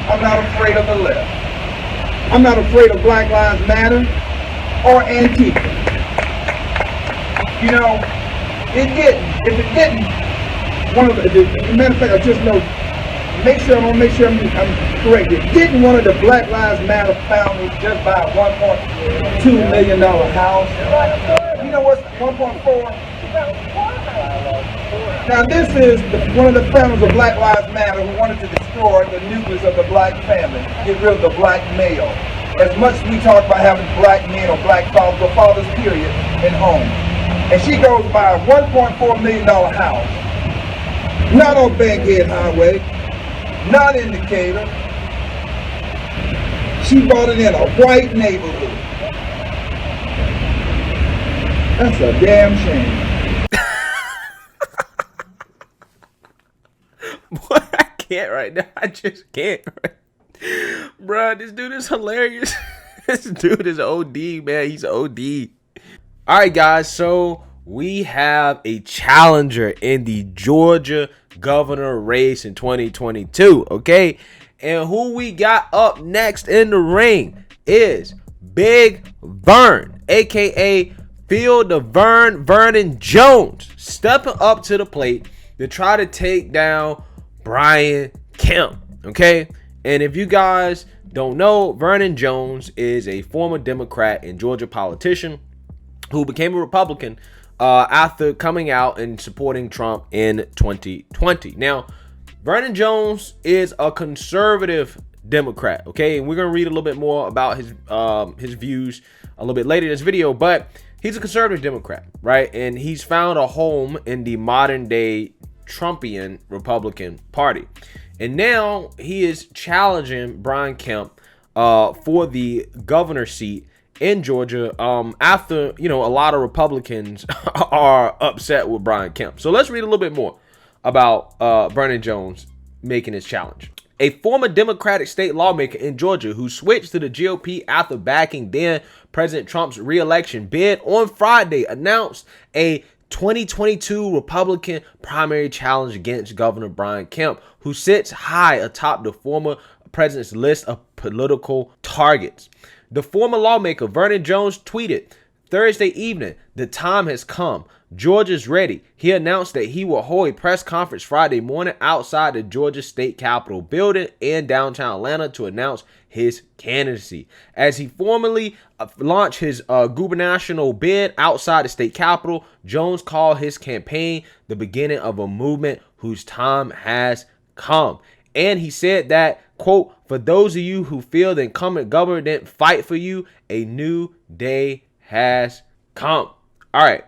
I'm not afraid of the left. I'm not afraid of Black Lives Matter or Antifa. You know, it didn't. If it didn't, matter of fact, I just know, make sure I'm correct. It didn't one of the Black Lives Matter founders just buy a $1.2 million house. You know what's 1.4? Now this is one of the founders of Black Lives Matter who wanted to destroy the nucleus of the black family, get rid of the black male. As much as we talk about having black men or black fathers or fathers period in home. And she goes by a $1.4 million house, not on Bankhead Highway, not in Decatur. She bought it in a white neighborhood. That's a damn shame. Boy, I can't right now. I just can't. Bruh, this dude is hilarious. This dude is OD, man. He's OD. All right, guys. So we have a challenger in the Georgia governor race in 2022. Okay. And who we got up next in the ring is Big Vern, a.k.a. Field the Vernon Jones, stepping up to the plate to try to take down Brian Kemp. Okay. And if you guys don't know, Vernon Jones is a former Democrat and Georgia politician who became a Republican after coming out and supporting Trump in 2020. Now, Vernon Jones is a conservative Democrat, okay? And we're going to read a little bit more about his views a little bit later in this video, but he's a conservative Democrat, right? And he's found a home in the modern day Trumpian Republican Party. And now he is challenging Brian Kemp for the governor seat in Georgia after, a lot of Republicans are upset with Brian Kemp. So let's read a little bit more about Vernon Jones making his challenge. A former Democratic state lawmaker in Georgia who switched to the GOP after backing then President Trump's reelection bid on Friday announced a 2022 Republican primary challenge against Governor Brian Kemp, who sits high atop the former president's list of political targets. The former lawmaker, Vernon Jones, tweeted Thursday evening, "The time has come. Georgia's ready." He announced that he will hold a press conference Friday morning outside the Georgia State Capitol building in downtown Atlanta to announce his candidacy. As he formally launched his gubernatorial bid outside the state capitol, Jones called his campaign the beginning of a movement whose time has come. And he said that, quote, "For those of you who feel the incumbent governor didn't fight for you, a new day has come." All right.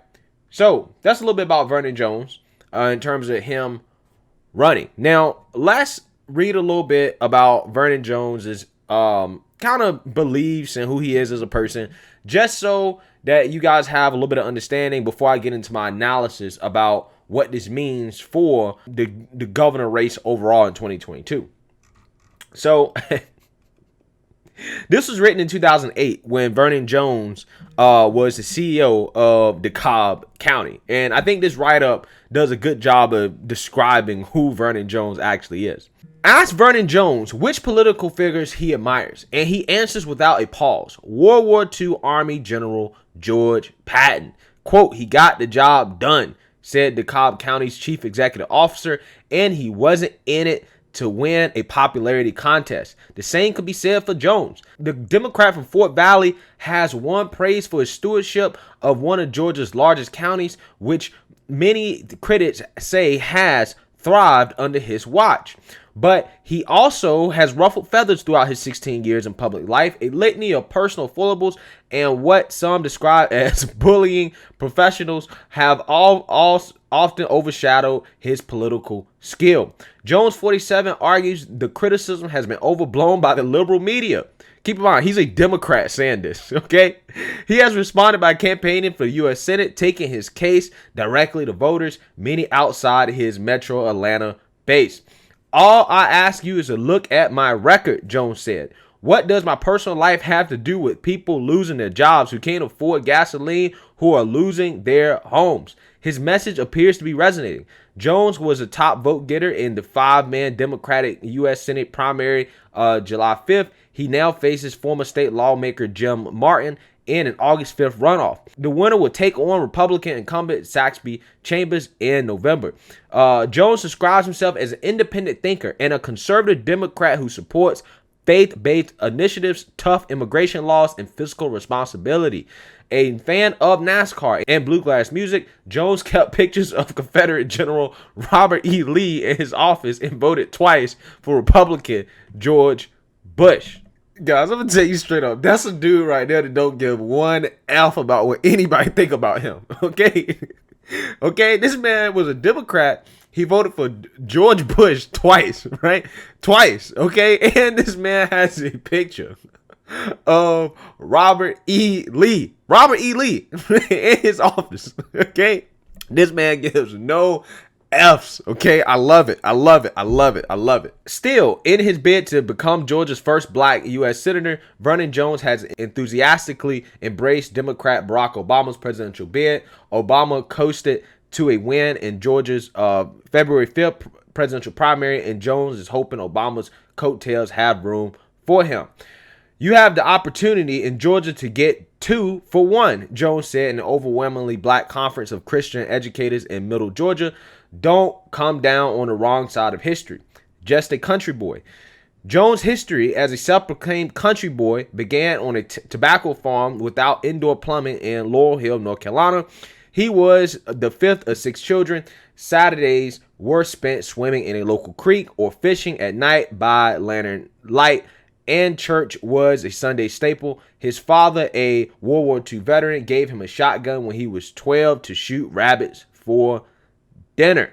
So that's a little bit about Vernon Jones in terms of him running. Now, let's read a little bit about Vernon Jones's kind of beliefs and who he is as a person, just so that you guys have a little bit of understanding before I get into my analysis about what this means for the governor race overall in 2022. So this was written in 2008 when Vernon Jones was the CEO of DeKalb County. And I think this write-up does a good job of describing who Vernon Jones actually is. Ask Vernon Jones which political figures he admires, and he answers without a pause. World War II Army General George Patton. Quote, "He got the job done," said DeKalb County's chief executive officer, and he wasn't in it to win a popularity contest. The same could be said for Jones. The Democrat from Fort Valley has won praise for his stewardship of one of Georgia's largest counties, which many critics say has thrived under his watch. But he also has ruffled feathers throughout his 16 years in public life, a litany of personal foibles and what some describe as bullying professionals have all often overshadowed his political skill. Jones, 47, argues the criticism has been overblown by the liberal media. Keep in mind, he's a Democrat saying this, okay? He has responded by campaigning for the U.S. Senate, taking his case directly to voters, many outside his metro Atlanta base. "All I ask you is to look at my record," Jones said. "What does my personal life have to do with people losing their jobs, who can't afford gasoline, who are losing their homes?" his message appears to be resonating. Jones was a top vote getter in the 5-man Democratic U.S. Senate primary July 5th. He now faces former state lawmaker Jim Martin in an August 5th runoff. The winner will take on Republican incumbent Saxby Chambers in November. Jones describes himself as an independent thinker and a conservative Democrat who supports faith-based initiatives, tough immigration laws, and fiscal responsibility. A fan of NASCAR and bluegrass music, Jones kept pictures of Confederate General Robert E. Lee in his office and voted twice for Republican George Bush. Guys, I'm gonna tell you straight up, that's a dude right there that don't give one F about what anybody think about him. Okay? Okay, this man was a Democrat. He voted for George Bush twice, right? Twice, okay? And this man has a picture of Robert E. Lee. Robert E. Lee in his office, okay? This man gives no F's, okay? I love it. I love it. I love it. I love it. Still, in his bid to become Georgia's first black U.S. senator, Vernon Jones has enthusiastically embraced Democrat Barack Obama's presidential bid. Obama coasted to a win in Georgia's February 5th presidential primary, and Jones is hoping Obama's coattails have room for him. You have the opportunity in Georgia to get 2 for 1, Jones said in an overwhelmingly black conference of Christian educators in Middle Georgia. Don't come down on the wrong side of history. Just a country boy. Jones' history as a self-proclaimed country boy began on a tobacco farm without indoor plumbing in Laurel Hill, North Carolina. He was the 5th of 6 children. Saturdays were spent swimming in a local creek or fishing at night by lantern light, and church was a Sunday staple. His father, a World War II veteran, gave him a shotgun when he was 12 to shoot rabbits for dinner.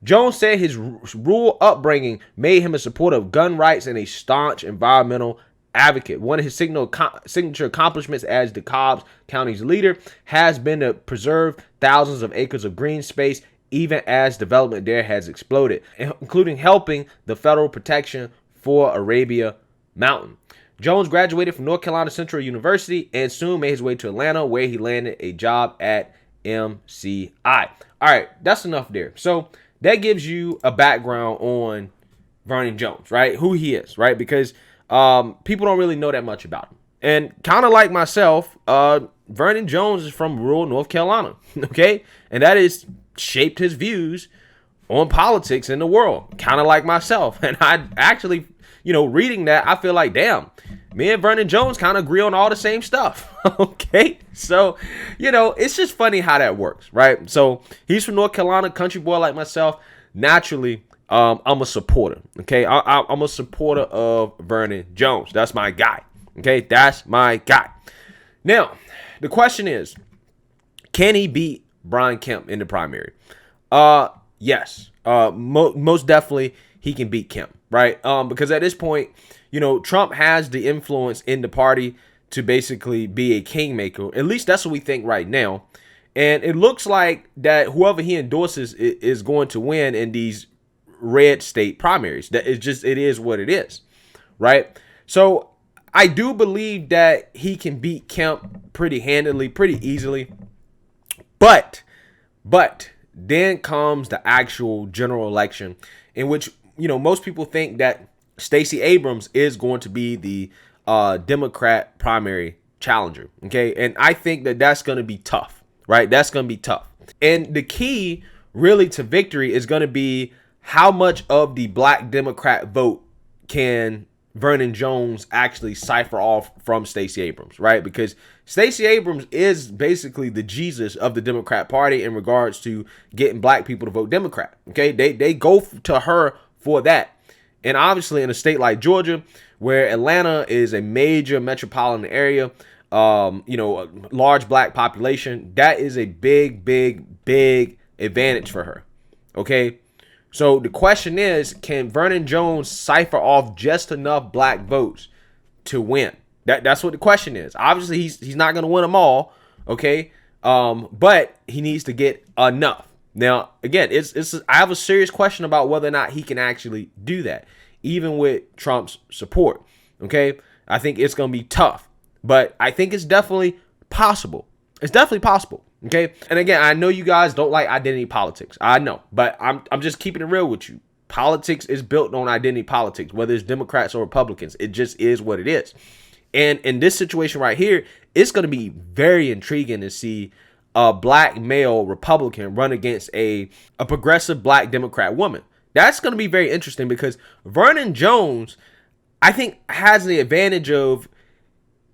Jones said his rural upbringing made him a supporter of gun rights and a staunch environmental advocate. One of his signature accomplishments as DeKalb County's leader has been to preserve thousands of acres of green space, even as development there has exploded, including helping the federal protection for Arabia Mountain. Jones graduated from North Carolina Central University and soon made his way to Atlanta, where he landed a job at MCI. All right, that's enough there. So that gives you a background on Vernon Jones, right? Who he is, right? Because people don't really know that much about him. And kind of like myself, Vernon Jones is from rural North Carolina, okay? And that has shaped his views on politics in the world, kind of like myself. And I actually, reading that, I feel like, damn, me and Vernon Jones kind of agree on all the same stuff, okay? So, it's just funny how that works, right? So he's from North Carolina, country boy like myself. Naturally, I'm a supporter, okay? I'm a supporter of Vernon Jones. That's my guy, okay? That's my guy. Now, the question is, can he beat Brian Kemp in the primary? Yes. Most definitely he can beat Kemp, right? Because at this point, Trump has the influence in the party to basically be a kingmaker. At least that's what we think right now. And it looks like that whoever he endorses is going to win in these red state primaries. That it is what it is, right? So I do believe that he can beat Kemp pretty handily, pretty easily. But then comes the actual general election, in which, most people think that Stacey Abrams is going to be the Democrat primary challenger. Okay. And I think that that's going to be tough, right? That's going to be tough. And the key really to victory is going to be how much of the black Democrat vote can Vernon Jones actually cipher off from Stacey Abrams, right? Because Stacey Abrams is basically the Jesus of the Democrat Party in regards to getting black people to vote Democrat. Okay, they go to her for that. And obviously in a state like Georgia, where Atlanta is a major metropolitan area, a large black population, that is a big advantage for her. Okay. So the question is, can Vernon Jones cipher off just enough black votes to win? That's what the question is. Obviously, he's not going to win them all, okay? But he needs to get enough. Now, again, I have a serious question about whether or not he can actually do that, even with Trump's support, okay? I think it's going to be tough, but I think it's definitely possible. It's definitely possible. Okay. And again, I know you guys don't like identity politics. I know, but I'm just keeping it real with you. Politics is built on identity politics, whether it's Democrats or Republicans. It just is what it is. And in this situation right here, it's going to be very intriguing to see a black male Republican run against a progressive black Democrat woman. That's going to be very interesting because Vernon Jones, I think, has the advantage of,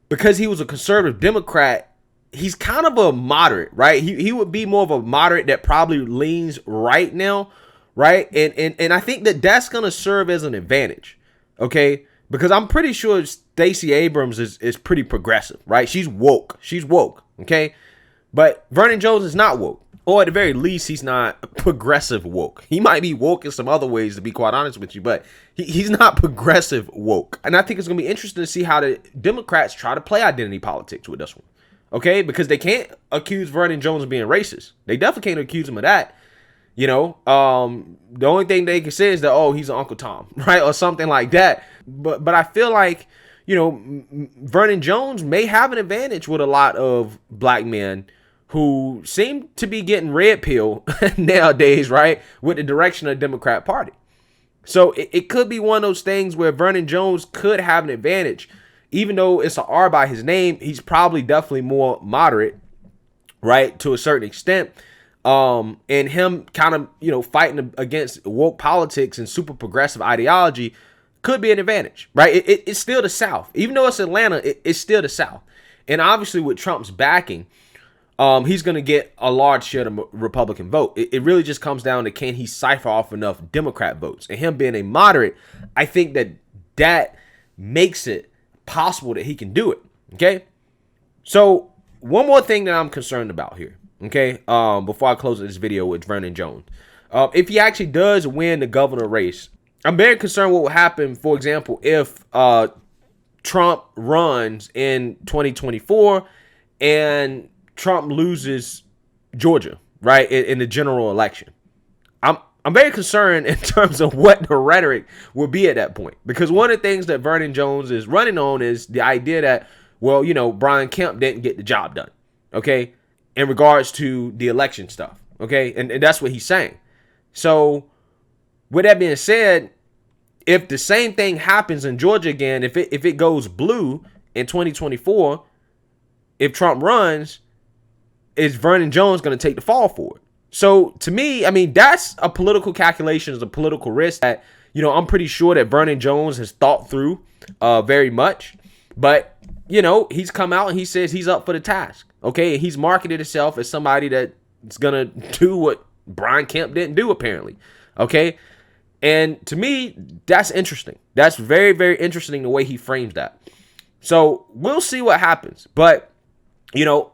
because he was a conservative Democrat, he's kind of a moderate, right? He would be more of a moderate that probably leans right now, right? And I think that that's going to serve as an advantage, okay? Because I'm pretty sure Stacey Abrams is pretty progressive, right? She's woke, okay? But Vernon Jones is not woke, or at the very least, he's not progressive woke. He might be woke in some other ways, to be quite honest with you, but he's not progressive woke. And I think it's going to be interesting to see how the Democrats try to play identity politics with this one, okay? Because they can't accuse Vernon Jones of being racist. They definitely can't accuse him of that. You know, the only thing they can say is that, oh, he's an Uncle Tom, right? Or something like that. But I feel like, you know, Vernon Jones may have an advantage with a lot of black men who seem to be getting red pill nowadays, right? With the direction of the Democrat Party. So it could be one of those things where Vernon Jones could have an advantage. Even though it's an R by his name, he's probably definitely more moderate, right? To a certain extent. And him kind of, you know, fighting against woke politics and super progressive ideology could be an advantage, right? It's still the South. Even though it's Atlanta, it's still the South. And obviously with Trump's backing, he's going to get a large share of the Republican vote. It really just comes down to, can he cipher off enough Democrat votes? And him being a moderate, I think that makes it possible that he can do it, okay? So one more thing that I'm concerned about here. Okay, before I close this video with Vernon Jones, if he actually does win the governor race, I'm very concerned what will happen, for example, if Trump runs in 2024 and Trump loses Georgia, right, in the general election. I'm very concerned in terms of what the rhetoric will be at that point, because one of the things that Vernon Jones is running on is the idea that, well, you know, Brian Kemp didn't get the job done, okay, in regards to the election stuff, okay? And that's what he's saying. So with that being said, if the same thing happens in Georgia again, if it goes blue in 2024, if Trump runs, is Vernon Jones going to take the fall for it? So to me, I mean, that's a political calculation, is a political risk that, you know, I'm pretty sure that Vernon Jones has thought through very much. But, you know, he's come out and he says he's up for the task. Okay, he's marketed himself as somebody that's gonna do what Brian Kemp didn't do, apparently. Okay, and to me, that's interesting. That's very, very interesting the way he frames that. So we'll see what happens. But, you know,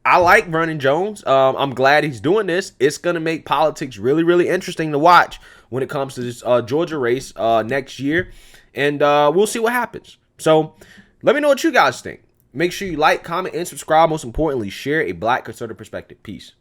I like Vernon Jones. I'm glad he's doing this. It's gonna make politics really, really interesting to watch when it comes to this Georgia race next year, and we'll see what happens. So let me know what you guys think. Make sure you like, comment, and subscribe. Most importantly, share a black conservative perspective. Peace.